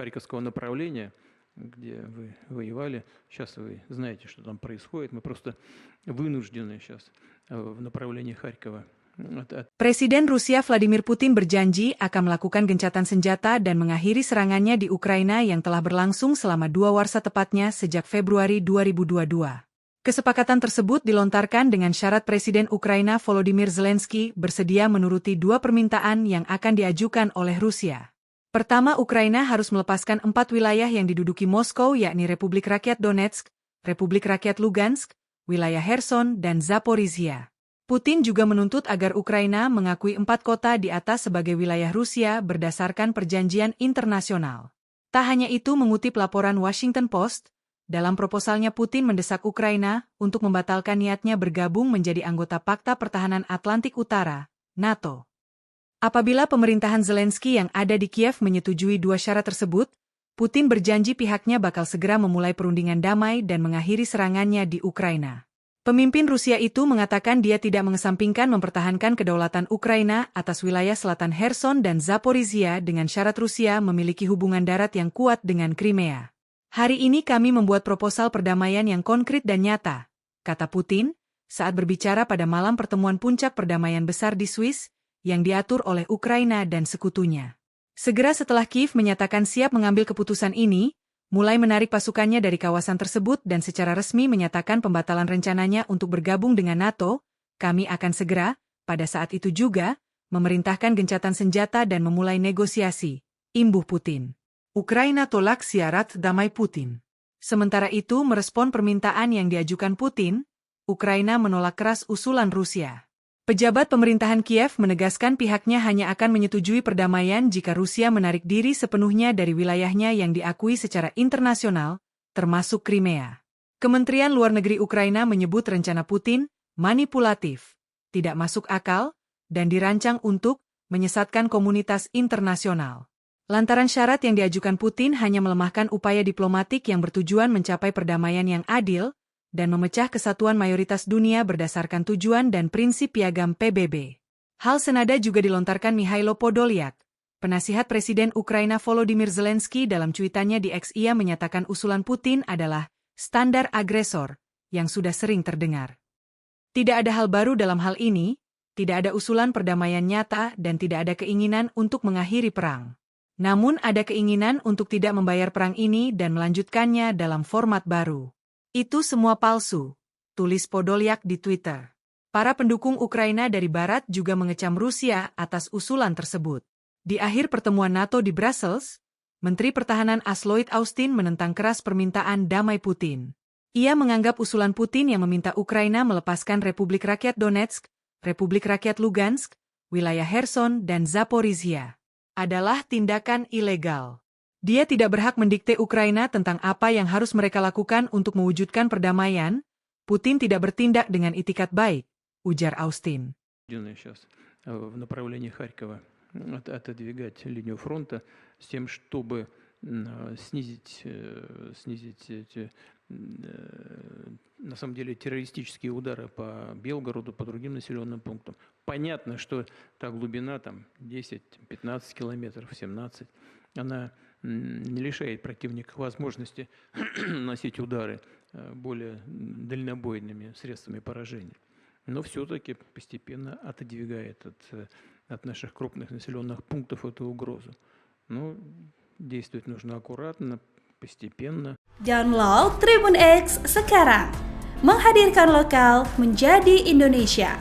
Харьковского направления, где вы воевали. Сейчас вы знаете, что там происходит. Мы просто вынуждены сейчас в направлении Харькова. Presiden Rusia Vladimir Putin berjanji akan melakukan gencatan senjata dan mengakhiri serangannya di Ukraina yang telah berlangsung selama 2 warsa tepatnya sejak Februari 2022. Kesepakatan tersebut dilontarkan dengan syarat Presiden Ukraina Volodymyr Zelensky bersedia menuruti 2 permintaan yang akan diajukan oleh Rusia. Pertama, Ukraina harus melepaskan 4 wilayah yang diduduki Moskow, yakni Republik Rakyat Donetsk, Republik Rakyat Lugansk, wilayah Kherson, dan Zaporizhia. Putin juga menuntut agar Ukraina mengakui 4 kota di atas sebagai wilayah Rusia berdasarkan perjanjian internasional. Tak hanya itu, mengutip laporan Washington Post, dalam proposalnya Putin mendesak Ukraina untuk membatalkan niatnya bergabung menjadi anggota Pakta Pertahanan Atlantik Utara, NATO. Apabila pemerintahan Zelensky yang ada di Kiev menyetujui 2 syarat tersebut, Putin berjanji pihaknya bakal segera memulai perundingan damai dan mengakhiri serangannya di Ukraina. Pemimpin Rusia itu mengatakan dia tidak mengesampingkan mempertahankan kedaulatan Ukraina atas wilayah selatan Kherson dan Zaporizhia dengan syarat Rusia memiliki hubungan darat yang kuat dengan Crimea. Hari ini kami membuat proposal perdamaian yang konkret dan nyata, kata Putin, saat berbicara pada malam pertemuan puncak perdamaian besar di Swiss, yang diatur oleh Ukraina dan sekutunya. Segera setelah Kiev menyatakan siap mengambil keputusan ini, mulai menarik pasukannya dari kawasan tersebut dan secara resmi menyatakan pembatalan rencananya untuk bergabung dengan NATO, kami akan segera, pada saat itu juga, memerintahkan gencatan senjata dan memulai negosiasi, imbuh Putin. Ukraina tolak syarat damai Putin. Sementara itu, merespon permintaan yang diajukan Putin, Ukraina menolak keras usulan Rusia. Pejabat pemerintahan Kiev menegaskan pihaknya hanya akan menyetujui perdamaian jika Rusia menarik diri sepenuhnya dari wilayahnya yang diakui secara internasional, termasuk Crimea. Kementerian Luar Negeri Ukraina menyebut rencana Putin manipulatif, tidak masuk akal, dan dirancang untuk menyesatkan komunitas internasional. Lantaran syarat yang diajukan Putin hanya melemahkan upaya diplomatik yang bertujuan mencapai perdamaian yang adil, dan memecah kesatuan mayoritas dunia berdasarkan tujuan dan prinsip piagam PBB. Hal senada juga dilontarkan Mikhailo Podolyak, penasihat Presiden Ukraina Volodymyr Zelensky dalam cuitannya di X. Ia menyatakan usulan Putin adalah standar agresor yang sudah sering terdengar. Tidak ada hal baru dalam hal ini, tidak ada usulan perdamaian nyata dan tidak ada keinginan untuk mengakhiri perang. Namun ada keinginan untuk tidak membayar perang ini dan melanjutkannya dalam format baru. Itu semua palsu, tulis Podolyak di Twitter. Para pendukung Ukraina dari Barat juga mengecam Rusia atas usulan tersebut. Di akhir pertemuan NATO di Brussels, Menteri Pertahanan Lloyd Austin menentang keras permintaan damai Putin. Ia menganggap usulan Putin yang meminta Ukraina melepaskan Republik Rakyat Donetsk, Republik Rakyat Lugansk, wilayah Kherson dan Zaporizhia adalah tindakan ilegal. Dia tidak berhak mendikte Ukraina tentang apa yang harus mereka lakukan untuk mewujudkan perdamaian. Putin tidak bertindak dengan itikat baik, ujar Austin. Сейчас в направлении Харькова отодвигать линию фронта с тем, чтобы снизить эти, на самом деле, террористические удары по Белгороду, по другим населенным пунктам. Понятно, что та глубина там 10-15 километров, 17, она не лишает противника возможности наносить удары более дальнобойными средствами поражения. Но все-таки постепенно отодвигает от наших крупных населенных пунктов эту угрозу. Но действовать нужно аккуратно, постепенно. Download Tribun X sekarang, menghadirkan lokal menjadi Indonesia.